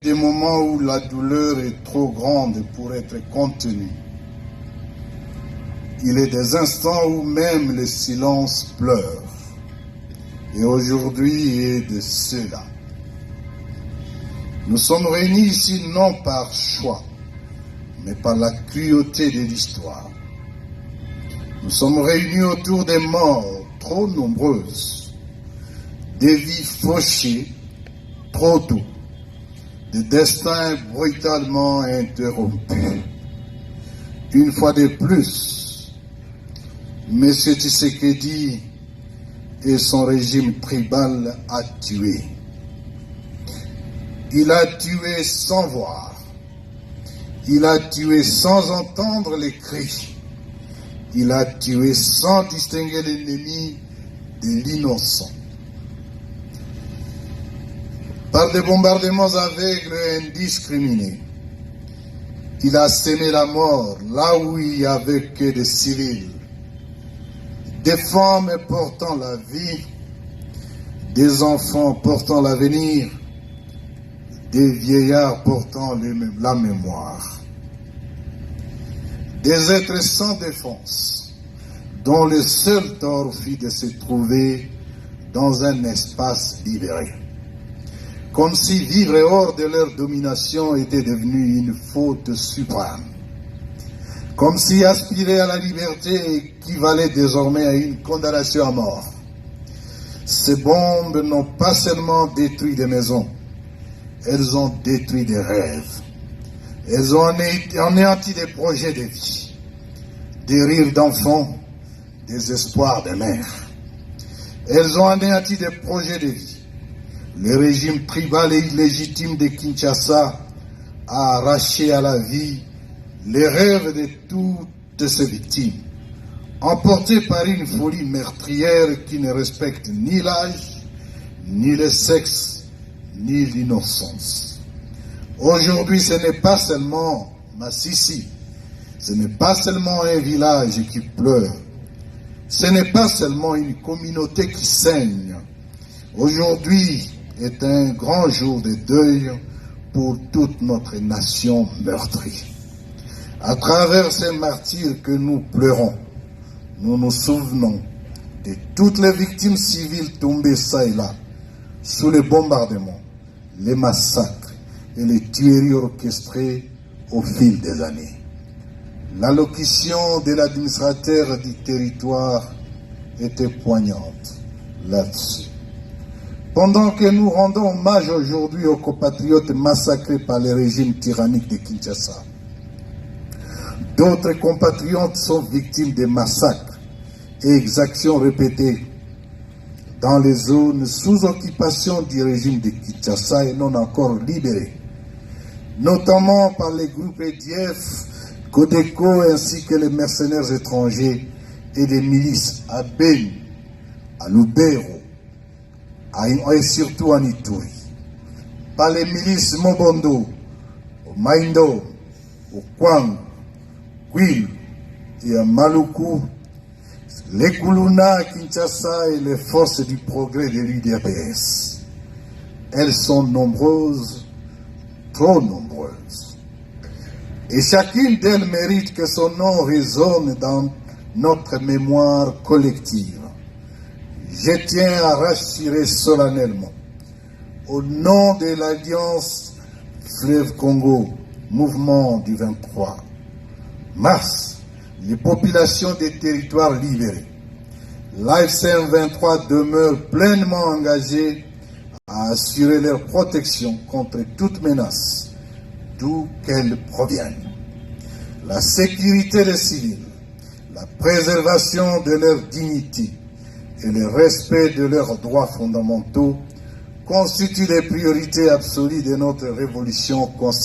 Des moments où la douleur est trop grande pour être contenue. Il est des instants où même le silence pleure. Et aujourd'hui est de cela. Nous sommes réunis ici non par choix, mais par la cruauté de l'histoire. Nous sommes réunis autour des morts trop nombreuses, des vies fauchées trop tôt, des destins brutalement interrompus. Une fois de plus, M. Tshisekedi et son régime tribal a tué. Il a tué sans voir. Il a tué sans entendre les cris. Il a tué sans distinguer l'ennemi de l'innocent. Par des bombardements aveugles et indiscriminés, il a sémé la mort là où il n'y avait que des civils, des femmes portant la vie, des enfants portant l'avenir, des vieillards portant la mémoire, des êtres sans défense, dont le seul tort fut de se trouver dans un espace libéré. Comme si vivre hors de leur domination était devenu une faute suprême. Comme si aspirer à la liberté équivalait désormais à une condamnation à mort. Ces bombes n'ont pas seulement détruit des maisons, elles ont détruit des rêves. Elles ont anéanti des projets de vie, des rires d'enfants, des espoirs de mères. Elles ont anéanti des projets de vie. Le régime tribal et illégitime de Kinshasa a arraché à la vie les rêves de toutes ses victimes, emportés par une folie meurtrière qui ne respecte ni l'âge, ni le sexe, ni l'innocence. Aujourd'hui, ce n'est pas seulement Massissi, ce n'est pas seulement un village qui pleure, ce n'est pas seulement une communauté qui saigne. Aujourd'hui est un grand jour de deuil pour toute notre nation meurtrie. À travers ces martyrs que nous pleurons, nous nous souvenons de toutes les victimes civiles tombées ça et là, sous les bombardements, les massacres et les tueries orchestrées au fil des années. L'allocution de l'administrateur du territoire était poignante là-dessus. Pendant que nous rendons hommage aujourd'hui aux compatriotes massacrés par le régime tyrannique de Kinshasa, d'autres compatriotes sont victimes de massacres et exactions répétées dans les zones sous occupation du régime de Kinshasa et non encore libérées, notamment par les groupes EDF, Codeco ainsi que les mercenaires étrangers et les milices à Beni, à Lubero, et surtout en Ituri, par les milices Mobondo, au Maindo, au Kwang, Kwilu et à Maluku, les Kuluna à Kinshasa et les forces du progrès de l'UDPS. Elles sont nombreuses, trop nombreuses. Et chacune d'elles mérite que son nom résonne dans notre mémoire collective. Je tiens à rassurer solennellement, au nom de l'Alliance Fleuve Congo, mouvement du 23 mars, les populations des territoires libérés. L'AFCM 23 demeure pleinement engagée à assurer leur protection contre toute menace, d'où qu'elle provienne. La sécurité des civils, la préservation de leur dignité, et le respect de leurs droits fondamentaux constituent les priorités absolues de notre révolution constitutionnelle.